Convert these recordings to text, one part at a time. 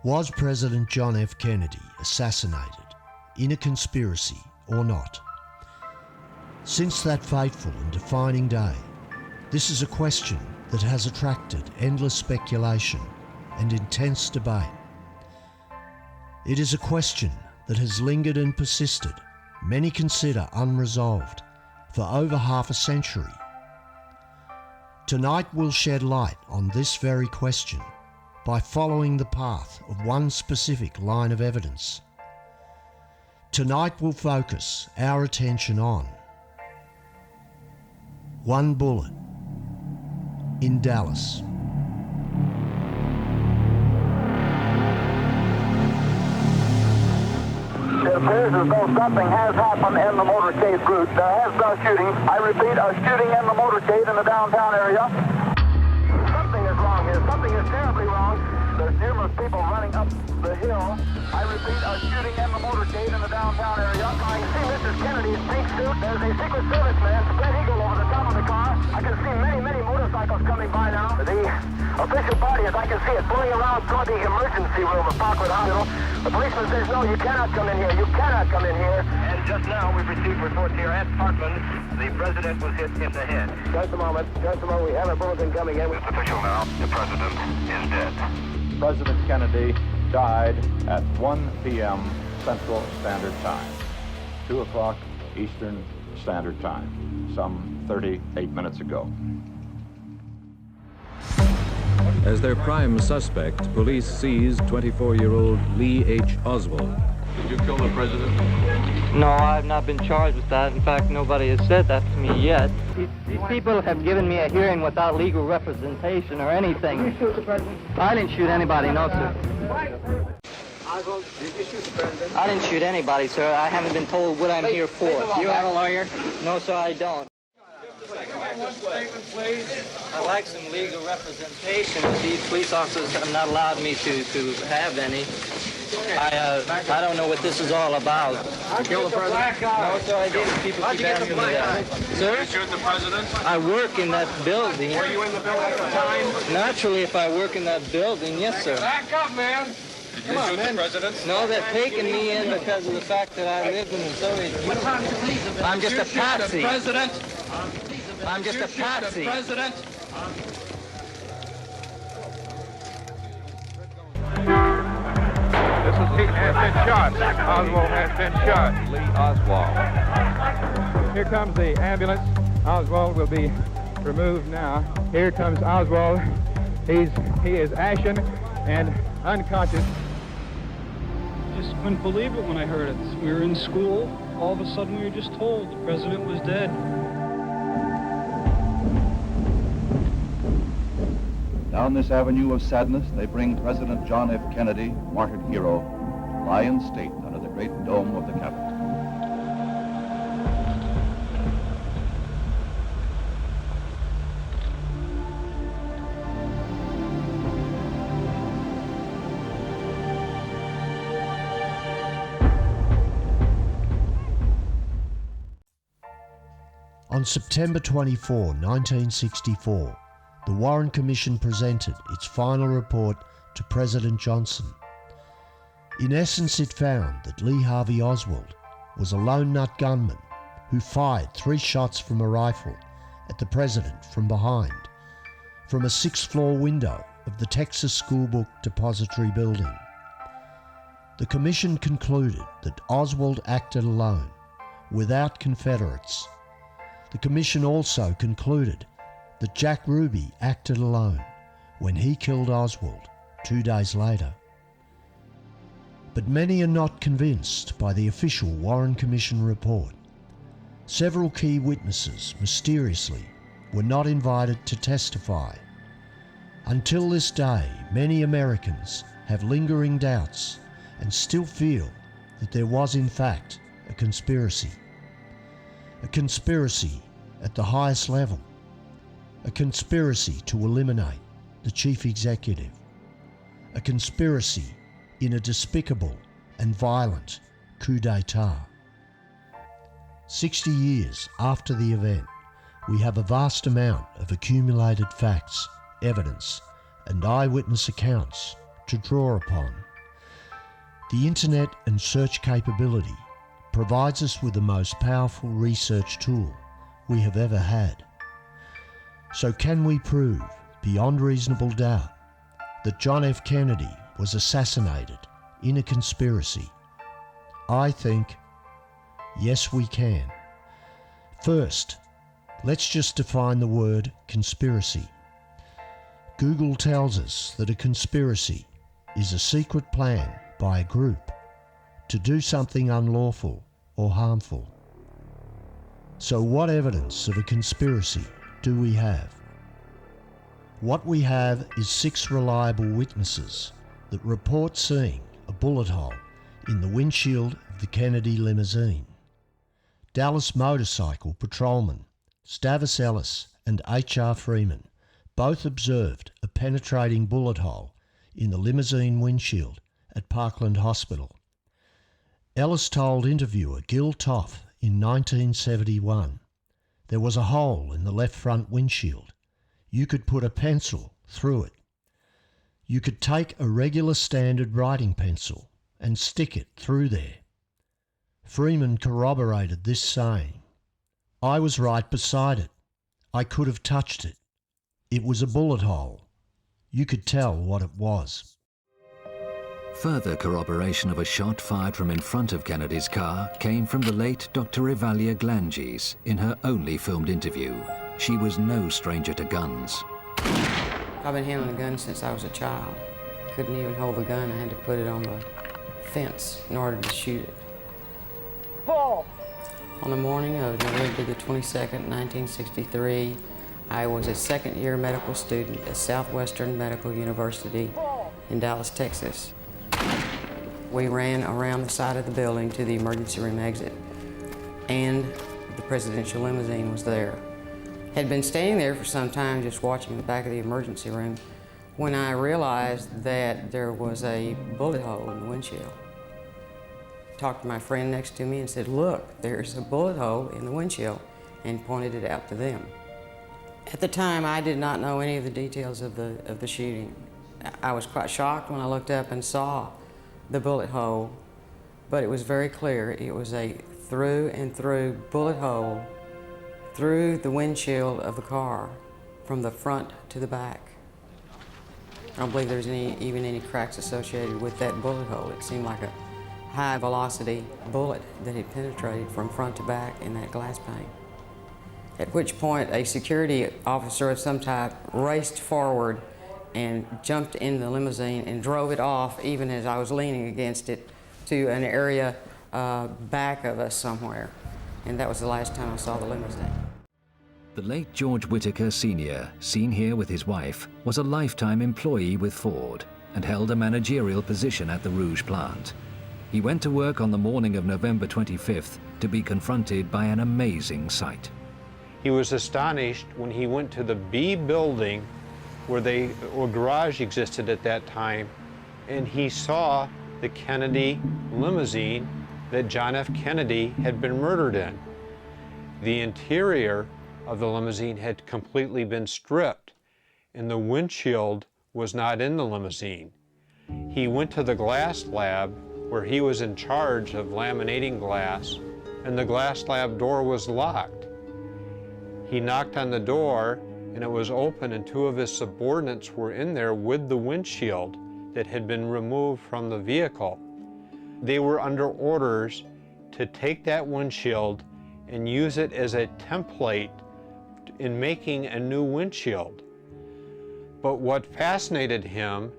Was President John F. Kennedy assassinated in a conspiracy or not? Since that fateful and defining day, this is a question that has attracted endless speculation and intense debate. It is a question that has lingered and persisted, many consider unresolved, for over half a century. Tonight we'll shed light on this very question by following the path of one specific line of evidence. Tonight we'll focus our attention on one bullet in Dallas. It appears as though something has happened in the motorcade route. There has been a shooting. I repeat, a shooting in the motorcade in the downtown area. Something is wrong here. Something is terribly wrong. There's numerous people running up the hill. I repeat, a shooting in the motorcade in the downtown area. I can see Mrs. Kennedy's pink suit. There's a Secret Service man, spread eagle over the top of the car. I can see many motorcycles coming by now. The official party, as I can see it, pulling around toward the emergency room of Parkwood Hospital. The policeman says, no, you cannot come in here. You cannot come in here. And just now we've received reports here at Parkland. The president was hit in the head. Just a moment. We have a bulletin coming in. It's official now. The president is dead. President Kennedy died at 1 p.m. Central Standard Time, 2 o'clock Eastern Standard Time, some 38 minutes ago. As their prime suspect, police seized 24-year-old Lee H. Oswald. Did you kill the president? No, I've not been charged with that. In fact, nobody has said that to me yet. These people have given me a hearing without legal representation or anything. Did you shoot the president? I didn't shoot anybody, no, sir. Oswald, did you shoot the president? I didn't shoot anybody, sir. I haven't been told what I'm here for. You have a lawyer? No, sir, I don't. One statement, please. I'd like some legal representation. These police officers have not allowed me to have any. I don't know what this is all about. Kill the president? No, sir, I didn't. People keep asking me that. Sir? Did you shoot the president? I work in that building. Were you in the building at the time? Naturally, if I work in that building, yes, sir. Back up, man. Did you shoot the president? No, they're taking me in because of the fact that I lived in the Soviet Union. I'm just a patsy. President? I'm just a patsy. President? He has been shot. Oswald has been shot. Lee Oswald. Here comes the ambulance. Oswald will be removed now. Here comes Oswald. He is ashen and unconscious. Just couldn't believe it when I heard it. We were in school. All of a sudden we were just told the president was dead. Down this avenue of sadness, they bring President John F. Kennedy, martyred hero, to lie in state under the great dome of the Capitol. On September 24, 1964, the Warren Commission presented its final report to President Johnson. In essence, it found that Lee Harvey Oswald was a lone nut gunman who fired 3 shots from a rifle at the president from behind, from a 6th-floor window of the Texas School Book Depository building. The commission concluded that Oswald acted alone, without Confederates. The commission also concluded that Jack Ruby acted alone when he killed Oswald 2 days later. But many are not convinced by the official Warren Commission report. Several key witnesses, mysteriously, were not invited to testify. Until this day, many Americans have lingering doubts and still feel that there was in fact a conspiracy. A conspiracy at the highest level. A conspiracy to eliminate the chief executive. A conspiracy in a despicable and violent coup d'etat. 60 years after the event, we have a vast amount of accumulated facts, evidence, and eyewitness accounts to draw upon. The internet and search capability provides us with the most powerful research tool we have ever had. So can we prove, beyond reasonable doubt, that John F. Kennedy was assassinated in a conspiracy? I think, yes, we can. First, let's just define the word conspiracy. Google tells us that a conspiracy is a secret plan by a group to do something unlawful or harmful. So what evidence of a conspiracy do we have? What we have is 6 reliable witnesses that report seeing a bullet hole in the windshield of the Kennedy limousine. Dallas motorcycle patrolman Stavis Ellis and H.R. Freeman both observed a penetrating bullet hole in the limousine windshield at Parkland Hospital. Ellis told interviewer Gil Toff in 1971, there was a hole in the left front windshield. You could put a pencil through it. You could take a regular standard writing pencil and stick it through there. Freeman corroborated this, saying, I was right beside it. I could have touched it. It was a bullet hole. You could tell what it was. Further corroboration of a shot fired from in front of Kennedy's car came from the late Dr. Evalia Glanges in her only filmed interview. She was no stranger to guns. I've been handling a gun since I was a child. Couldn't even hold the gun. I had to put it on the fence in order to shoot it. Pull! On the morning of November the 22nd, 1963, I was a second-year medical student at Southwestern Medical University in Dallas, Texas. We ran around the side of the building to the emergency room exit, and the presidential limousine was there. Had been standing there for some time just watching the back of the emergency room when I realized that there was a bullet hole in the windshield. Talked to my friend next to me and said, look, there's a bullet hole in the windshield, and pointed it out to them. At the time, I did not know any of the details of the shooting. I was quite shocked when I looked up and saw the bullet hole, but it was very clear. It was a through and through bullet hole through the windshield of the car from the front to the back. I don't believe there's even any cracks associated with that bullet hole. It seemed like a high-velocity bullet that had penetrated from front to back in that glass pane. At which point, a security officer of some type raced forward and jumped in the limousine and drove it off, even as I was leaning against it, to an area back of us somewhere. And that was the last time I saw the limousine. The late George Whitaker Sr., seen here with his wife, was a lifetime employee with Ford and held a managerial position at the Rouge plant. He went to work on the morning of November 25th to be confronted by an amazing sight. He was astonished when he went to the B building where a garage existed at that time, and he saw the Kennedy limousine that John F. Kennedy had been murdered in. The interior of the limousine had completely been stripped, and the windshield was not in the limousine. He went to the glass lab where he was in charge of laminating glass, and the glass lab door was locked. He knocked on the door, and it was open, and 2 of his subordinates were in there with the windshield that had been removed from the vehicle. They were under orders to take that windshield and use it as a template in making a new windshield. But what fascinated him,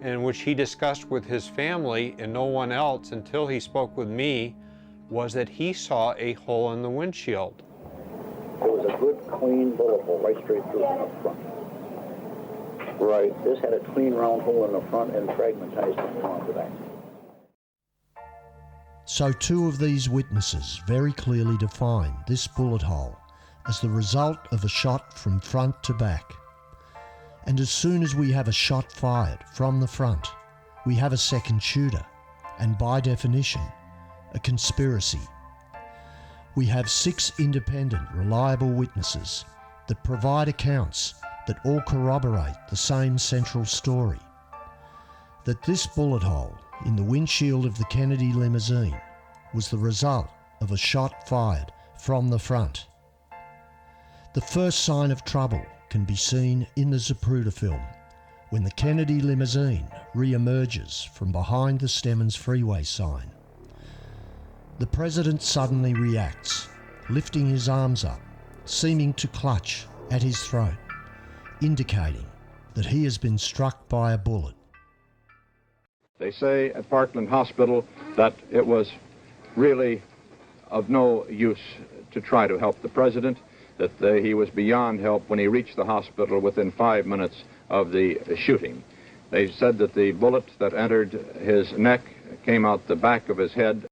and which he discussed with his family and no one else until he spoke with me, was that he saw a hole in the windshield. It was a good, clean bullet hole right straight through in the front. Right. This had a clean, round hole in the front and fragmentized in the front of the back. So 2 of these witnesses very clearly define this bullet hole as the result of a shot from front to back. And as soon as we have a shot fired from the front, we have a second shooter, and by definition, a conspiracy. We have 6 independent, reliable witnesses that provide accounts that all corroborate the same central story, that this bullet hole in the windshield of the Kennedy limousine was the result of a shot fired from the front. The first sign of trouble can be seen in the Zapruder film, when the Kennedy limousine re-emerges from behind the Stemmons freeway sign. The president suddenly reacts, lifting his arms up, seeming to clutch at his throat, indicating that he has been struck by a bullet. They say at Parkland Hospital that it was really of no use to try to help the president, that he was beyond help when he reached the hospital within 5 minutes of the shooting. They said that the bullet that entered his neck came out the back of his head.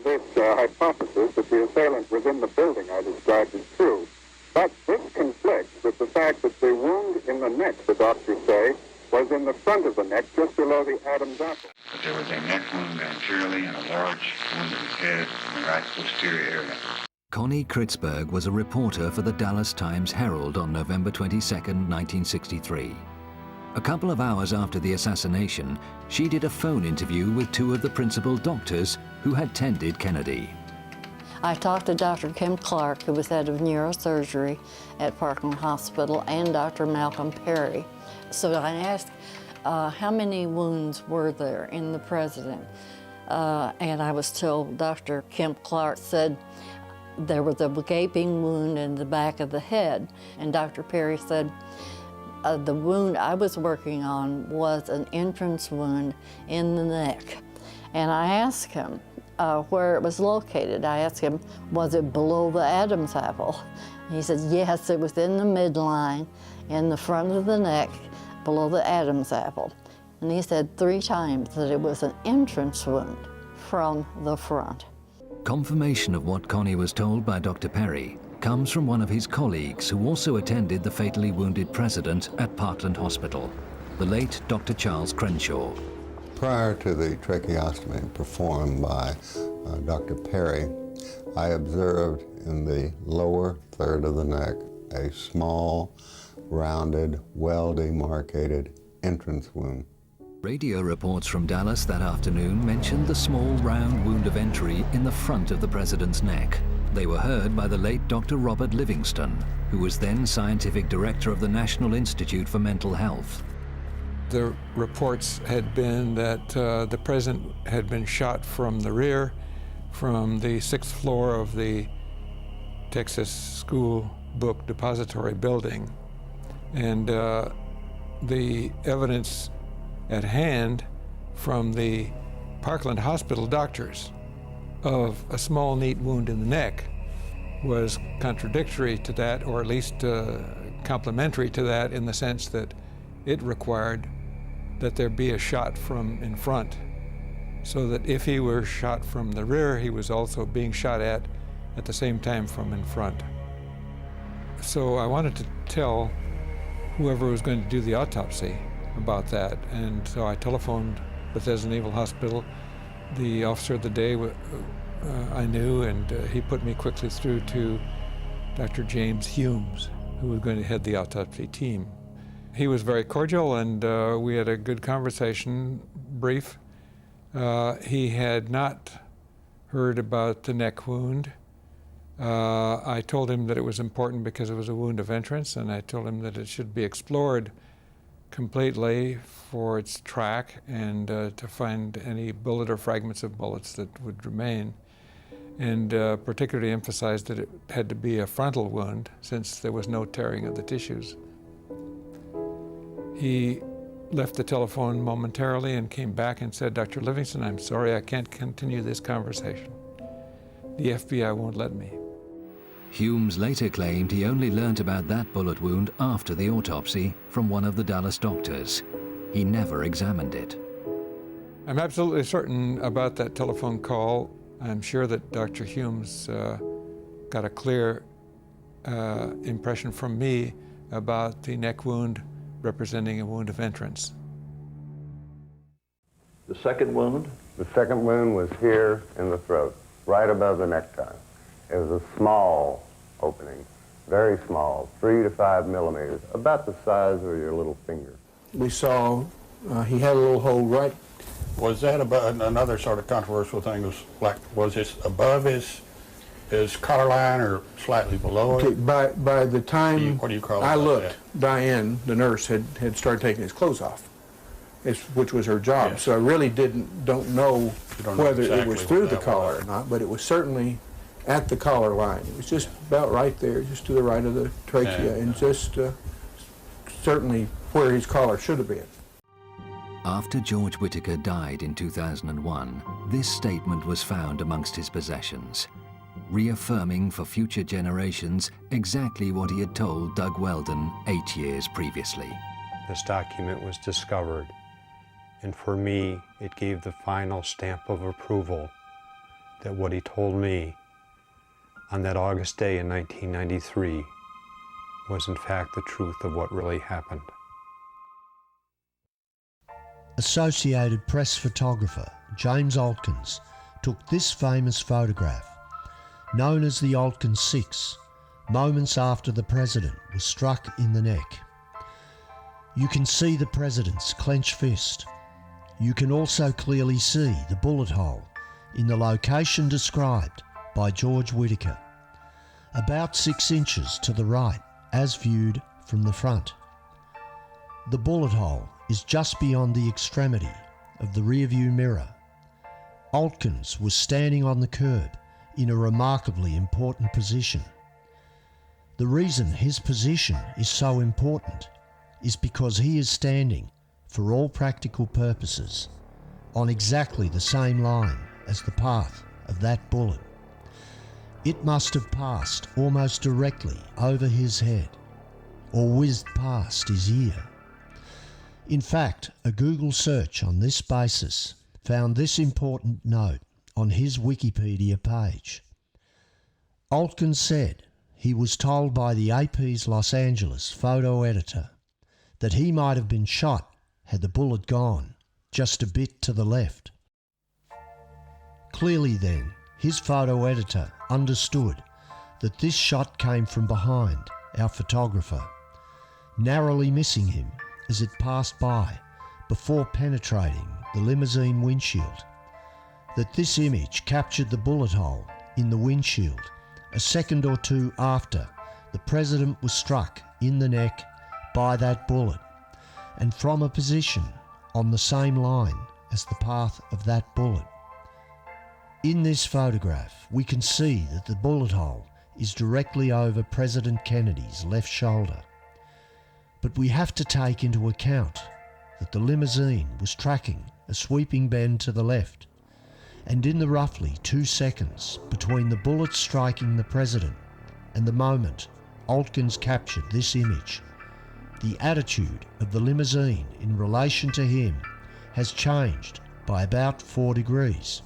This hypothesis that the assailant was in the building I described is true, but this conflicts with the fact that the wound in the neck, the doctors say, was in the front of the neck, just below the Adam's apple. But there was a neck wound anteriorly and a large wound in his head in the right posterior area. Connie Kritzberg was a reporter for the Dallas Times-Herald on November 22, 1963. A couple of hours after the assassination, she did a phone interview with two of the principal doctors who had tended Kennedy. I talked to Dr. Kim Clark, who was head of neurosurgery at Parkland Hospital, and Dr. Malcolm Perry. So I asked, how many wounds were there in the president? And I was told Dr. Kim Clark said there was a gaping wound in the back of the head. And Dr. Perry said the wound I was working on was an entrance wound in the neck. And I asked him where it was located. I asked him, was it below the Adam's apple? He said, yes, it was in the midline, in the front of the neck, below the Adam's apple. And he said 3 times that it was an entrance wound from the front. Confirmation of what Connie was told by Dr. Perry comes from one of his colleagues who also attended the fatally wounded president at Parkland Hospital, the late Dr. Charles Crenshaw. Prior to the tracheostomy performed by Dr. Perry, I observed in the lower third of the neck a small, rounded, well-demarcated entrance wound. Radio reports from Dallas that afternoon mentioned the small round wound of entry in the front of the president's neck. They were heard by the late Dr. Robert Livingston, who was then scientific director of the National Institute for Mental Health. The reports had been that the president had been shot from the rear, from the 6th floor of the Texas School Book Depository building. And the evidence at hand from the Parkland Hospital doctors of a small, neat wound in the neck was contradictory to that, or at least complementary to that, in the sense that it required that there be a shot from in front, so that if he were shot from the rear, he was also being shot at the same time from in front. So I wanted to tell whoever was going to do the autopsy about that, and so I telephoned Bethesda Naval Hospital. The officer of the day I knew, and he put me quickly through to Dr. James Humes, who was going to head the autopsy team. He was very cordial, and we had a good conversation, brief. He had not heard about the neck wound. I told him that it was important because it was a wound of entrance, and I told him that it should be explored completely for its track and to find any bullet or fragments of bullets that would remain, and particularly emphasized that it had to be a frontal wound since there was no tearing of the tissues. He left the telephone momentarily and came back and said, Dr. Livingston, I'm sorry, I can't continue this conversation. The FBI won't let me. Humes later claimed he only learnt about that bullet wound after the autopsy from one of the Dallas doctors. He never examined it. I'm absolutely certain about that telephone call. I'm sure that Dr. Humes got a clear impression from me about the neck wound representing a wound of entrance. The second wound? The second wound was here in the throat, right above the necktie. It was a small opening, very small, 3 to 5 millimeters, about the size of your little finger. We saw he had a little hole right Was that about another sort of controversial thing? Was it above his collar line or slightly below it? By the time what do you call I it looked, Diane, the nurse, had started taking his clothes off, which was her job. Yes. So I really don't know whether exactly it was through the collar or not, but it was certainly at the collar line. It was just about right there, just to the right of the trachea, and just certainly where his collar should have been. After George Whitaker died in 2001, this statement was found amongst his possessions, reaffirming for future generations exactly what he had told Doug Weldon 8 years previously. This document was discovered, and for me, it gave the final stamp of approval that what he told me on that August day in 1993 was in fact the truth of what really happened. Associated Press photographer James Altkins took this famous photograph, known as the Altkins 6, moments after the president was struck in the neck. You can see the president's clenched fist. You can also clearly see the bullet hole in the location described by George Whitaker, about 6 inches to the right as viewed from the front. The bullet hole is just beyond the extremity of the rearview mirror. Altkins was standing on the curb in a remarkably important position. The reason his position is so important is because he is standing, for all practical purposes, on exactly the same line as the path of that bullet. It must have passed almost directly over his head, or whizzed past his ear. In fact, a Google search on this basis found this important note on his Wikipedia page. Altkins said he was told by the AP's Los Angeles photo editor that he might have been shot had the bullet gone just a bit to the left. Clearly then, his photo editor understood that this shot came from behind our photographer, narrowly missing him as it passed by before penetrating the limousine windshield, that this image captured the bullet hole in the windshield a second or two after the president was struck in the neck by that bullet, and from a position on the same line as the path of that bullet. In this photograph, we can see that the bullet hole is directly over President Kennedy's left shoulder. But we have to take into account that the limousine was tracking a sweeping bend to the left, and in the roughly 2 seconds between the bullet striking the president and the moment Altkins captured this image, the attitude of the limousine in relation to him has changed by about 4 degrees.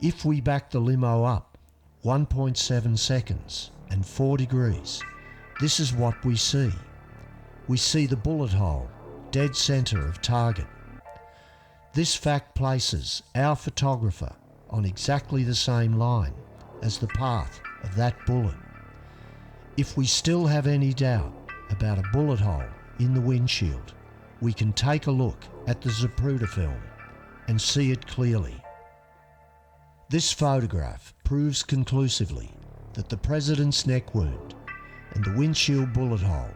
If we back the limo up 1.7 seconds and 4 degrees, this is what we see. We see the bullet hole dead centre of target. This fact places our photographer on exactly the same line as the path of that bullet. If we still have any doubt about a bullet hole in the windshield, we can take a look at the Zapruder film and see it clearly. This photograph proves conclusively that the president's neck wound and the windshield bullet hole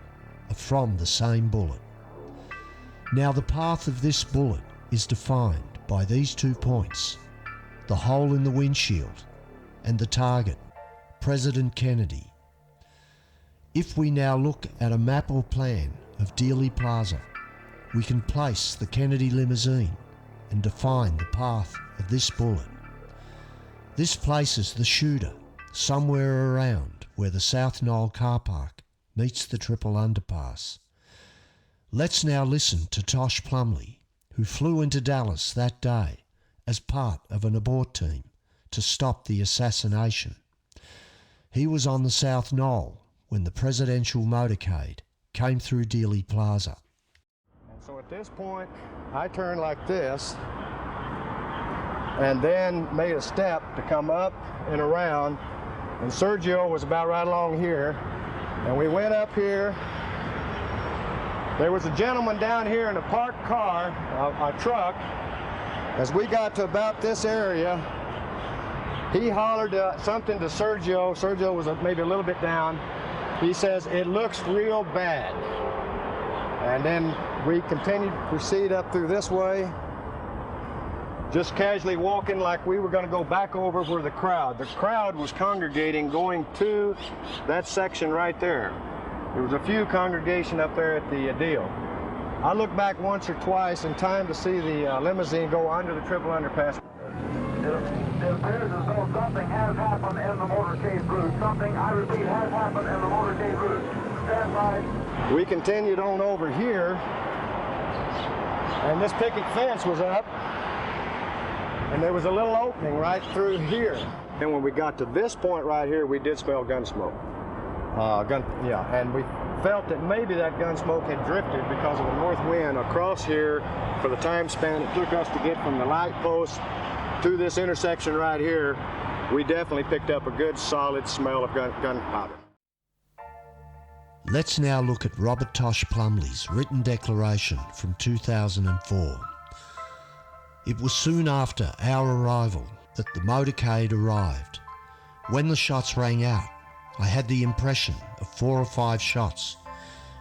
are from the same bullet. Now the path of this bullet is defined by these 2 points, the hole in the windshield and the target, President Kennedy. If we now look at a map or plan of Dealey Plaza, we can place the Kennedy limousine and define the path of this bullet. This places the shooter somewhere around where the South Knoll car park meets the triple underpass. Let's now listen to Tosh Plumley, who flew into Dallas that day as part of an abort team to stop the assassination. He was on the South Knoll when the presidential motorcade came through Dealey Plaza. And so at this point, I turned like this and then made a step to come up and around, and Sergio was about right along here, and we went up here. There was a gentleman down here in a parked car, a truck, As we got to about this area, he hollered something to Sergio. Sergio was maybe a little bit down. He says, "It looks real bad." And then we continued to proceed up through this way, just casually walking like we were going to go back over where the crowd was congregating, going to that section right there. There was a few congregation up there at the deal. I looked back once or twice in time to see the limousine go under the triple underpass. It appears as though something has happened in the motorcade route. Something, I repeat, has happened in the motorcade route. Stand by. We continued on over here, and this picket fence was up, and there was a little opening right through here. And when we got to this point right here, we did smell gun smoke. And we felt that maybe that gun smoke had drifted because of the north wind across here for the time span it took us to get from the light post to this intersection right here. We definitely picked up a good solid smell of gunpowder. Let's now look at Robert Tosh Plumley's written declaration from 2004. It was soon after our arrival that the motorcade arrived. When the shots rang out, I had the impression of 4 or 5 shots,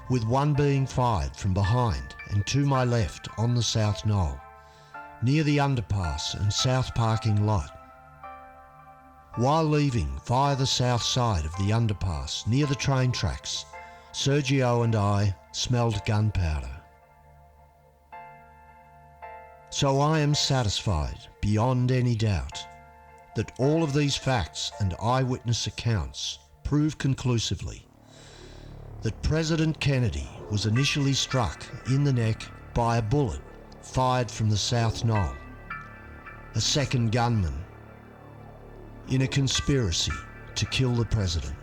with one being fired from behind and to my left on the South Knoll, near the underpass and south parking lot. While leaving via the south side of the underpass near the train tracks, Sergio and I smelled gunpowder. So I am satisfied beyond any doubt that all of these facts and eyewitness accounts prove conclusively that President Kennedy was initially struck in the neck by a bullet fired from the South Knoll, a second gunman in a conspiracy to kill the president.